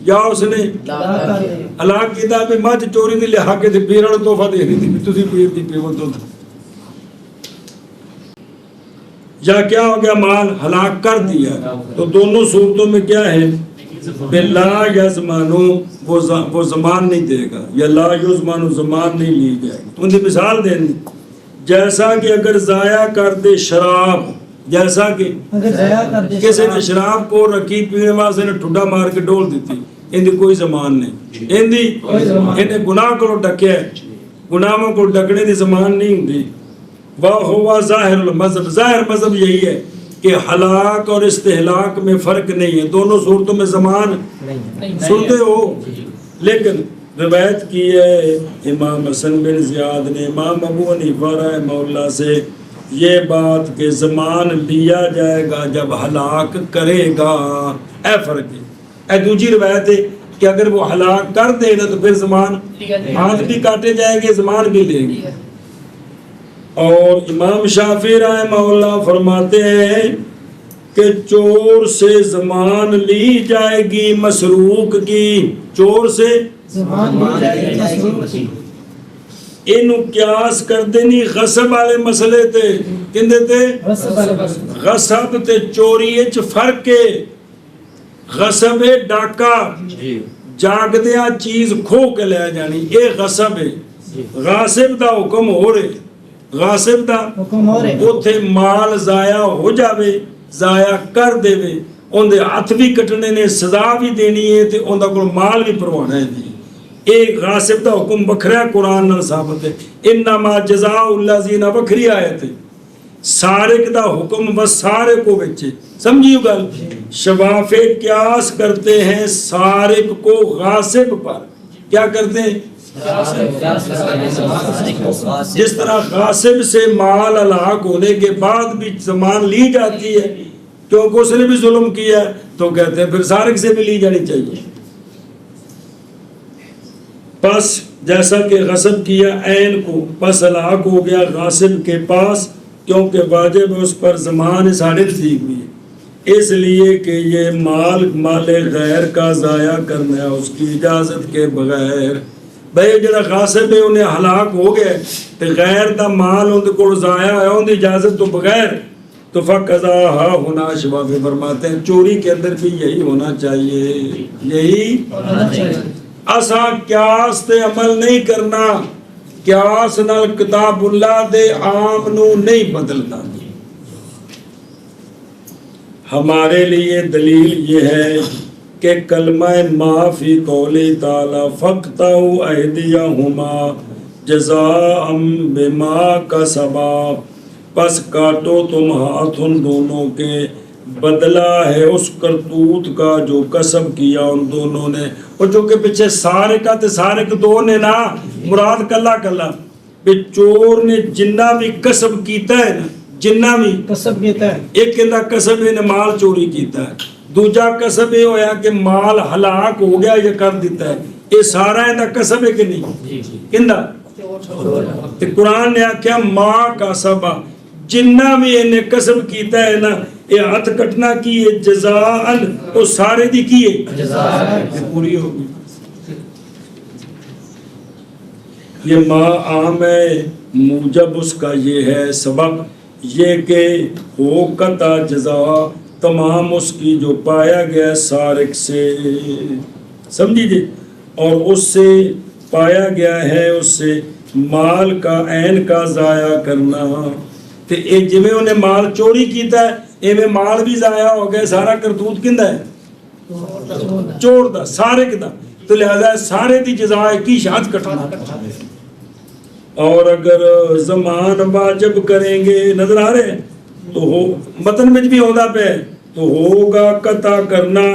یا اس نے ہلاک کیتا بھی مجھ چوری دی لہا کے تے پیرن تحفہ دے دی تھی تسی پیر دی پیون تو یا کیا ہو گیا مال ہلاک کر دیا. تو دونوں صورتوں میں کیا ہے لا یزمانو وہ زمان نہیں دے گا یا لا یزمانو زمان نہیں لی جائے گا. ان کی مثال دینی جیسا کہ اگر ضائع کر دے شراب جیسا کہ کسی نے شراب کو رکھی پینے واسطے نے ٹھڈا مار کے ڈول دیتی ان دی کوئی زمان نہیں انہیں گناہ کو ڈکیا گناہوں کو ڈکنے دی زمان نہیں ہوتی. وَهُوَ ظاہر المذہب ظاہر مذہب یہی ہے کہ ہلاک اور استہلاک میں فرق نہیں ہے دونوں صورتوں میں زمان سنتے ہو. لیکن روایت کی ہے امام حسن بن زیاد نے امام ابو حنیفہ رحمہ اللہ سے یہ بات کہ زمان لیا جائے گا جب ہلاک کرے گا. اے فرق ہے. اے دوسری روایت ہے کہ اگر وہ ہلاک کر دے گا تو پھر زمان ہاتھ بھی کاٹے جائیں گے زمان بھی لے گی. اور امام شافعی رحمہ اللہ فرماتے ہیں کہ چور سے زمان لی جائے گی مسروق کی، چور سے زبان لی جائے گی مسروق کی۔ اینو قیاس کردے نہیں غصب والے مسئلے تے، کندے تے غصب والے مسئلے۔ غصب تے چوری وچ فرق ہے۔ غصب ہے ڈاکہ، جاگدیاں چیز کھو کے لے جانی، اے غصب ہے۔ غاصب دا حکم ہو رہے، غاصب دا حکم ہو رہے، اوتھے مال ضائع ہو جاوے، ضائع کر دے وے، ان دے ہاتھ بھی کٹنے نے، سزا بھی دینی ہے تے ان دا کوئی مال بھی پروانا ہے۔ ایک غاصب دا حکم بکھرا ہے، قرآن نال ثابت ہے۔ انما جزاء الذین، بکھری آیت ہے۔ سارق دا حکم بس سارے کو بچے، سمجھیو گل۔ شفاف قیاس کرتے ہیں سارق کو غاصب پر، کیا کرتے ہیں؟ جس طرح غاصب سے مال ہلاک ہونے کے بعد بھی زمان لی جاتی ہے کیونکہ اس نے بھی ظلم کیا ہے، تو کہتے ہیں پھر سارق سے بھی لی جانی چاہیے۔ پس جیسا کہ غصب کیا عین کو، پس ہلاک ہو گیا غاصب کے پاس، کیونکہ واجب اس پر زمان ساڑھے تصدیق بھی ہے، اس لیے کہ یہ مال غیر کا ضائع کرنا ہے اس کی اجازت کے بغیر۔ بھئی جڑا غاصب ہے انہیں ہلاک ہو گئے تو غیر دا مال ان کو ضائع ہے ان کی اجازت تو بغیر، تو فقضاہا ہونا شفاف فرماتے ہیں چوری کے اندر بھی یہی ہونا چاہیے، یہی اساں قیاس تے عمل نہیں کرنا، قیاس نال کتاب اللہ دے عام نو نہیں بدلنا۔ ہمارے لیے دلیل یہ ہے کہ کلمہ ما فی قول تعالی فاقطعوا ایدیہما جزاء بما کسبا، پس کاٹو تم ہاتھ ان دونوں کے، بدلہ ہے اس کرتوت کا جو کسب کیا ان دونوں نے۔ اور جو کہ پیچھے سارق تے سارق دو نے نا، مراد کلا کلا، چور نے جنہ بھی کسب کیتا ہے نا، جنہ بھی کسب کیتا ہے، ایک کہندہ کسب نے مال چوری کیتا ہے، دوجا کسب یہ ہویا کہ مال ہلاک ہو گیا یا کر دیتا ہے، یہ سارا اندہ کسب ہے کہ نہیں؟ کہندہ قرآن نے آکھیا ماں کا سبا، جنہ بھی انہیں کسب کیتا ہے نا، یہ ہاتھ کٹنا کی ہے جزاءن، وہ سارے دی کی ہے جزاءن، پوری ہوگی۔ یہ ماں عام ہے، موجب اس کا یہ ہے سبب یہ کہ ہو قطع جزا تمام اس کی جو پایا گیا سارق سے، سمجھی جی، اور اس سے پایا گیا ہے اس سے مال کا عین کا ضائع کرنا، تو ایک جی میں انہیں مال چوری کیتا ہے ایویں مال بھی ضائع ہو گئے، سارا کرتوت کندہ ہے چور دا سارق دا، تو لہذا سارے دی جزائے کی شہادت کٹنا۔ اور اگر زمان واجب کریں گے، نظر آ رہے ہیں تو ہو متن میں بھی ہوتا پہ تو ہوگا قطع کرنا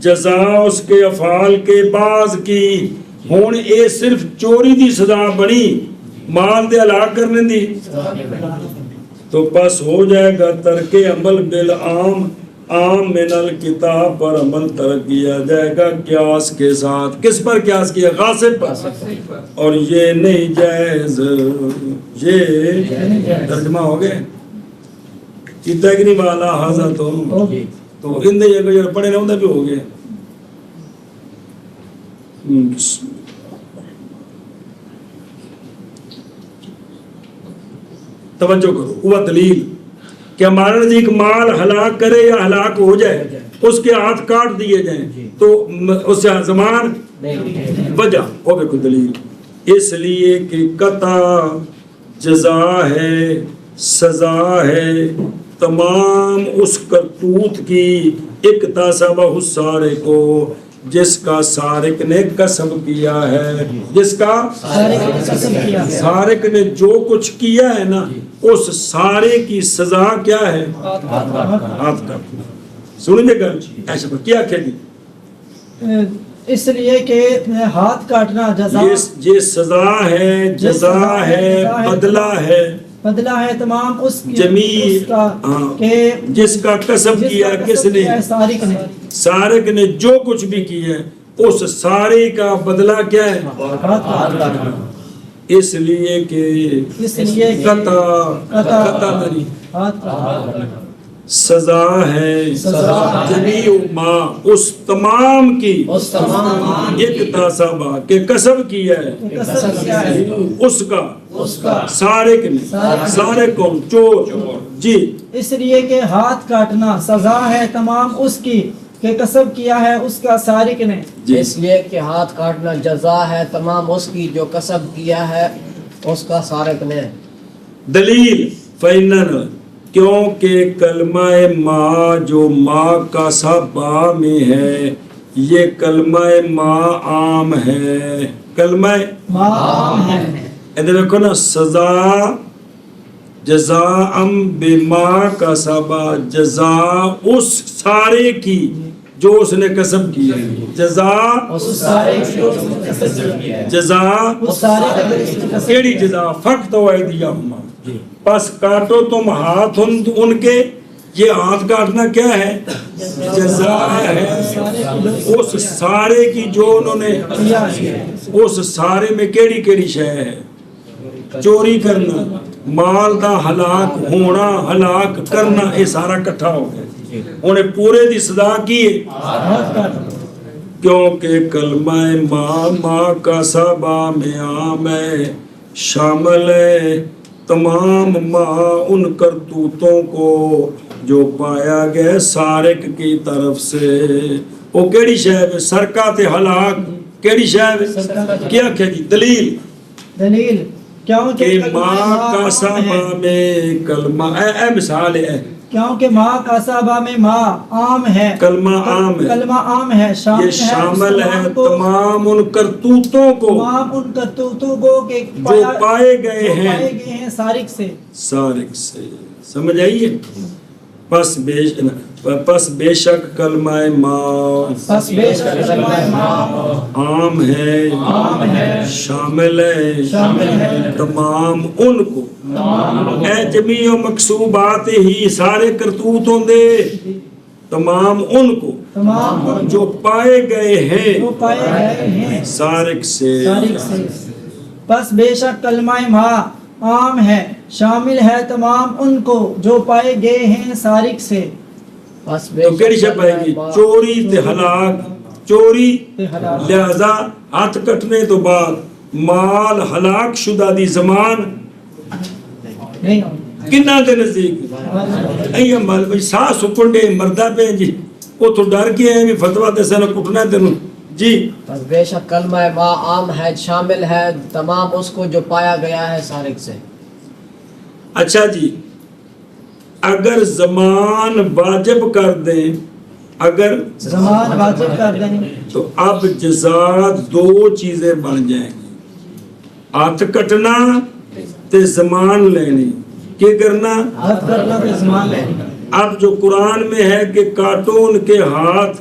جزا اس کے افعال کے بعض کی، ہون اے صرف چوری دی سزا بنی، مال دے ہلاک کرنے دی، تو پس ہو جائے گا ترک عمل بالعام، عام من الکتاب پر عمل ترک کیا جائے گا قیاس کے ساتھ۔ کس پر قیاس کیا؟ غاصب پر۔ اور یہ نہیں جائز، یہ ترجمہ ہو گئے کیتا ہے کہ نہیں والا حاضر تو اندے یہ پڑھے رہے ہوندہ بھی ہو گئے۔ توجہ کرو، وہ دلیل کہ ہمارا نزدیک مال ہلاک کرے یا ہلاک ہو جائے اس کے ہاتھ کاٹ دیے جائیں تو اس سے زمان وجہ ہو بے کوئی دلیل، اس لیے کہ قطع جزا ہے، سزا ہے تمام اس کرتوت کی، اکتسبہ السارق کو جس کا سارق نے کسب کیا ہے، جس کا سارق نے جو کچھ کیا ہے نا اس سارے کی سزا کیا ہے؟ ہاتھ کا۔ سنیں گے ایسا پر کیا کہہ دی؟ اس لیے کہ ہاتھ کاٹنا جزا، یہ سزا ہے، جزا ہے، بدلہ ہے، بدلہ ہے تمام اس جمیع کہ جس کا کسب کیا کس نے؟ سارق نے جو کچھ بھی کیا ہے اس سارے کا بدلہ کیا ہے؟ اس لیے کہ قطع سزا ہے سزا جمیع ما اس تمام کی اس تمام اکتسبہ کہ کسب کیا ہے کسب کیا ہے اس کا اس کا سارق نے سارے کو چور جی اس لیے کہ ہاتھ کاٹنا سزا ہے تمام اس کی کہ کسب کیا ہے اس کا سارق نے جی اس لیے کہ ہاتھ کاٹنا جزا ہے تمام اس کی جو کسب کیا ہے اس کا سارق نے. دلیل فینن کیونکہ کلمہ ما جو ما کا سا با میں ہے یہ کلمہ ما عام ہے کلمہ معام ہے ادھر دیکھو نا سزا جزاء بما کا سبا جزا اس سارے کی جو اس نے کسب کی ہے جزا اس سارے جزا اس سارے کیڑی جزا فقط وعیدیہما پس کاٹو تم ہاتھ ان کے یہ ہاتھ کاٹنا کیا ہے جزا ہے اس سارے کی جو انہوں نے اس سارے میں کیڑی کیڑی شے ہے چوری کرنا مال دا ہلاک ہونا ہلاک کرنا یہ سارا کٹھا ہو گیا انہیں پورے دی سزا کی کیونکہ کلمہ ما کا سبا میں عام ہے شامل ہے تمام ما ان کرتوتوں کو جو پایا گیا سارق کی طرف سے وہ کیڑی شے سرقہ تے ہلاک کیڑی شے کیا جی دلیل دلیل کہ ماں کا سبا میں کلمہ اے مثال ہے کیونکہ ماں کا سبا میں ماں عام ہے کلمہ عام ہے کلمہ عام ہے یہ شامل ہے تمام ان کرتوتوں کو تمام ان کرتوتوں کو کہ جو پائے گئے ہیں سارق سے سارق سے سمجھ آئیے پس بے شک کلمہ ما پس بے شک کلمہ ماں عام ہے شامل ہے تمام ان کو اے جمیع مقصوبات ہی سارے کرتوتوں دے تمام ان کو تمام جو پائے گئے ہیں جو پائے گئے ہیں سارق سے سارق سے پس بے شک کلمہ ماں عام ہے شامل ہے تمام ان کو جو پائے گئے ہیں سارق سے بس بے تو کیڑی شے پائے گی چوری تے ہلاک چوری لہذا ہاتھ کٹنے تو بعد مال ہلاک شدہ دی زمان نہیں کنہ دے نزدیک ایہ مال بھئی سا سپنڈے مردہ پہ جی وہ تو ڈر کے ہیں بھی فتوہ تے سنہ کٹنا تینوں جی بس بے شک کلمہ ما عام ہے شامل ہے تمام اس کو جو پایا گیا ہے سارق سے. اچھا جی اگر زمان واجب کر دیں اگر زمان واجب کر دیں تو اب جزا دو چیزیں بن جائیں گی ہاتھ کٹنا تے زمان لینی کیا کرنا حد کرنا تے زمان لینا. اب جو قرآن میں ہے کہ کاٹو ان کے ہاتھ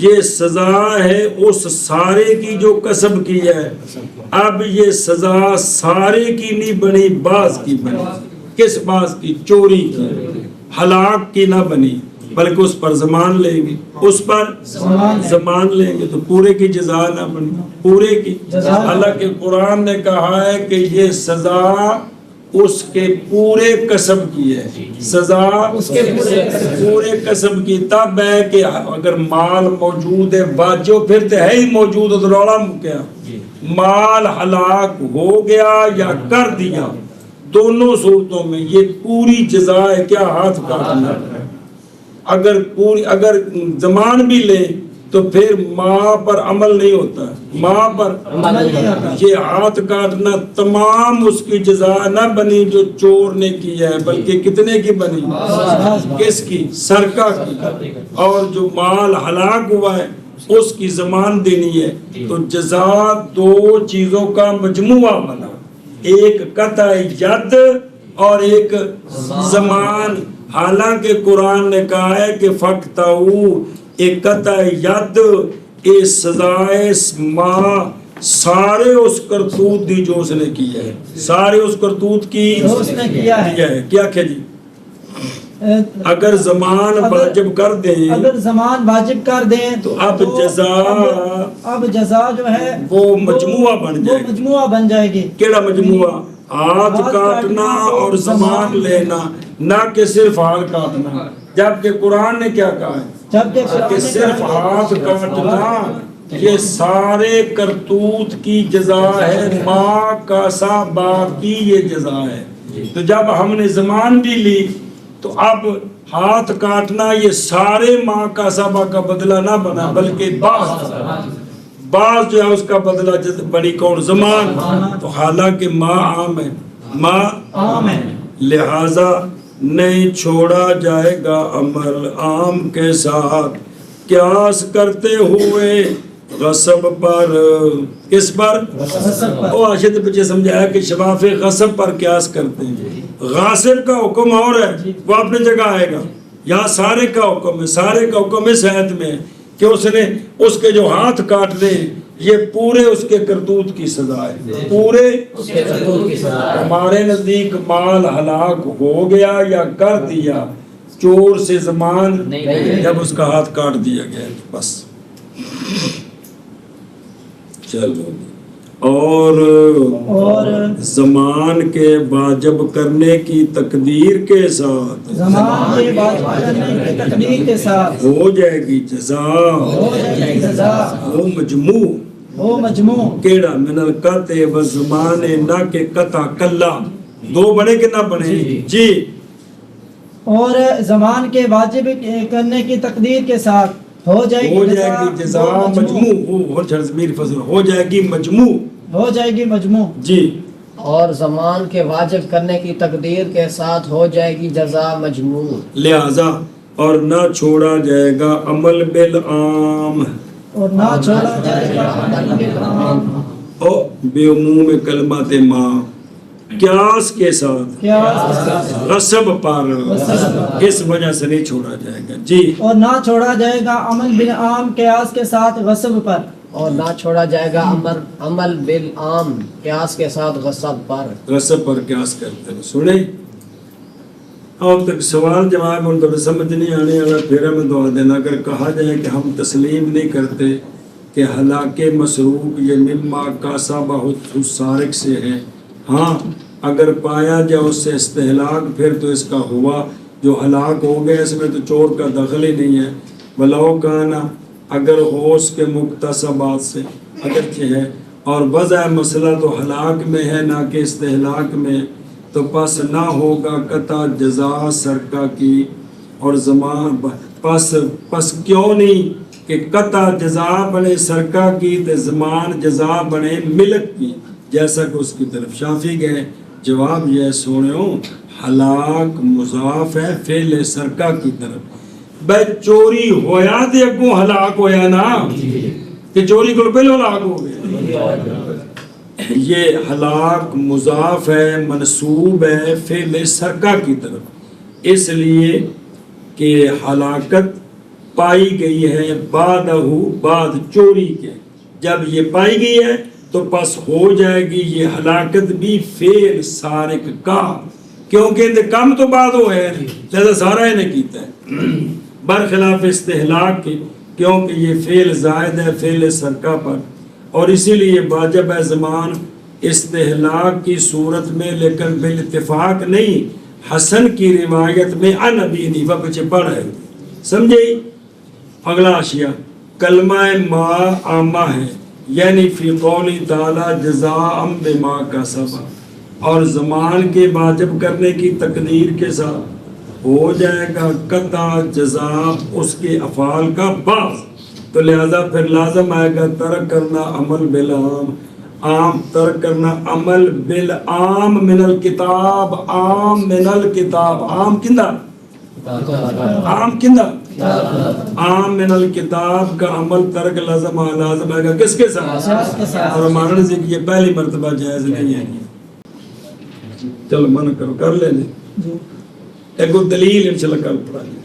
یہ سزا ہے اس سارے کی جو کسب کی ہے اب یہ سزا سارے کی نہیں بنی بعض کی بنی کس بعض کی چوری کی ہلاک کی نہ بنی بلکہ اس پر زمان لیں گے اس پر زمان لیں گے تو پورے کی جزا نہ بنی پورے کی حالانکہ قرآن نے کہا ہے کہ یہ سزا اس کے پورے قسم کی ہے سزا اس کے پورے قسم کی تب ہے کہ اگر مال موجود ہے باجو پھر تو ہے ہی موجود تو روڑا کیا مال ہلاک ہو گیا یا کر دیا دونوں صورتوں میں یہ پوری جزا ہے کیا ہاتھ کاٹنا اگر زمان بھی لے تو پھر ماں پر عمل نہیں ہوتا ماں پر یہ ہاتھ کاٹنا تمام اس کی جزا نہ بنی جو چور نے کی ہے بلکہ کتنے کی بنی کس کی سرقہ کی اور جو مال ہلاک ہوا ہے اس کی زمان دینی ہے تو جزا دو چیزوں کا مجموعہ بنا ایک قطع ید اور ایک زمان حالانکہ قرآن نے کہا ہے کہ فَقْتَعُوا ایک قطع ید اے سزائے ماں سارے اس کرتوت دی جو اس نے کی ہے سارے اس کرتوت کی اس نے کیا ہے کیا جی اگر زمان واجب کر دیں اگر زمان واجب کر دیں تو اب جزا جو ہے وہ مجموعہ بن جائے گی کیڑا مجموعہ ہاتھ کاٹنا اور زمان لینا نہ کہ صرف ہاتھ کاٹنا جبکہ قرآن نے کیا کہا ہے جبکہ کہ قرآن نے صرف کہا ہے ہاتھ کاٹنا یہ سارے کرتوت کی جزا ہے، ماں کا سا باپ کی یہ جزا ہے۔ تو جب ہم نے زمان بھی لی تو اب ہاتھ کاٹنا یہ سارے ماں کا سبا کا بدلہ نہ بنا، بلکہ بعض جو ہے اس کا بدلہ بڑی کون؟ زمان۔ تو حالانکہ ماں عام ہے، ماں عام ہے، لہذا نہیں چھوڑا جائے گا عمل عام کے ساتھ قیاس کرتے ہوئے غصب پر۔ کس پر؟ غصب پر۔ وہ آشد پیچھے سمجھایا کہ شفاف غصب پر قیاس کرتے ہیں، غاصب کا حکم اور ہے، وہ اپنی جگہ آئے گا۔ یہاں سارے کا حکم ہے، سارے کا حکم اس حد میں ہے کہ اس نے اس کے جو ہاتھ کاٹ دے یہ پورے اس کے کرتوت کی سزا ہے، پورے اس کے کرتوت کی سزا ہے۔ ہمارے نزدیک مال ہلاک ہو گیا یا کر دیا چور سے زمان نہیں، جب اس کا ہاتھ کاٹ دیا گیا بس۔ چلو اور زمان کے واجب کرنے کی تقدیر کے ساتھ زمان کے واجب کرنے کی تقدیر کے ساتھ ہو جائے گی جزا، ہو جائے گی جزا، وہ مجموع وہ مجموع کیڑا من القطع و زمان نہ کہ قطع کلا، دو بنے کہ نہ بنے؟ جی۔ اور زمان کے واجب کرنے کی تقدیر کے ساتھ ہو جائے گی جزا مجموع، وہ ضمیر فصل ہو جائے گی مجموع، ہو جائے گی مجموع۔ جی۔ اور زمان کے واجب کرنے کی تقدیر کے ساتھ ہو جائے گی جزا مجموع۔ لہذا اور نہ چھوڑا جائے گا عمل بالعام، اور نہ چھوڑا جائے گا عمل بالعام، او بے عموم کلمات ماں قیاس کے ساتھ قیاس غصب پر، اس وجہ سے نہیں چھوڑا جائے گا۔ جی۔ اور نہ چھوڑا جائے گا عمل بالعام قیاس کے ساتھ غصب پر، اور نہ چھوڑا جائے گا عمل بالعام قیاس کے ساتھ غصب پر۔ غصب پر قیاس کرتے ہیں۔ سنیں اب تک سوال جواب ان کو سمجھ نہیں آنے والا، پھر ہمیں دعا دینا۔ اگر کہا جائے کہ ہم تسلیم نہیں کرتے کہ ہلاک مسروق یہ مما کا بہت سارق سے ہے، ہاں اگر پایا جائے اس سے استہلاک پھر تو اس کا ہوا، جو ہلاک ہو گیا اس میں تو چور کا دخل ہی نہیں ہے۔ بلاؤ کانا اگر ہو اس کے مقتصبات سے اگرچہ ہے، اور وضع مسئلہ تو ہلاک میں ہے نہ کہ استہلاک میں، تو پس نہ ہوگا قطع جزا سرقہ کی اور زمان پس کیوں نہیں کہ قطع جزا بنے سرقہ کی تو زمان جزا بنے ملک کی، جیسا کہ اس کی طرف شافی گئے۔ جواب یہ ہے سنو، ہلاک مضاف ہے فعل سرقہ کی طرف۔ بھائی چوری ہویا تے اگوں ہلاک ہویا نا، کہ چوری کو پہلے ہلاک ہو گیا۔ یہ ہلاک مضاف ہے، منسوب ہے فعل سرقہ کی طرف، اس لیے کہ ہلاکت پائی گئی ہے بعد چوری کے۔ جب یہ پائی گئی ہے تو پس ہو جائے گی یہ ہلاکت بھی فعل سارق کا، کیونکہ انتقام تو بعد ہو ہے، لہذا سارا ہی نے کیتا ہے، برخلاف استہلاک کے، کیونکہ یہ فعل زائد ہے فعل سرقہ پر، اور اسی لیے واجب ہے زمان استہلاک کی صورت میں، لیکن بالاتفاق نہیں۔ حسن کی روایت میں ان ابی حنیفہ پیچھے پڑھ ہے، سمجھے؟ اگلا اشیاء کلمہ ما عامہ ہے، یعنی فی قولی تعالی جزاء بما کسب، اور زمان کے واجب کرنے کی تقدیر کے ساتھ ہو جائے گا قطع جزا اس کے افعال کا بعض، تو لہذا پھر لازم آئے گا ترک کرنا عمل بالعام، عام ترک کرنا عمل بالعام من الکتاب، عام من الکتاب، عام کندہ عام کندہ عام من الکتاب کا عمل ترک لازم آئے گا کس کے ساتھ؟ اور ہمارا نزدیک یہ پہلی مرتبہ جائز نہیں ہے۔ چلو من کرو کر لیں، ایک دلیل انشاءاللہ کل پڑھا لیں۔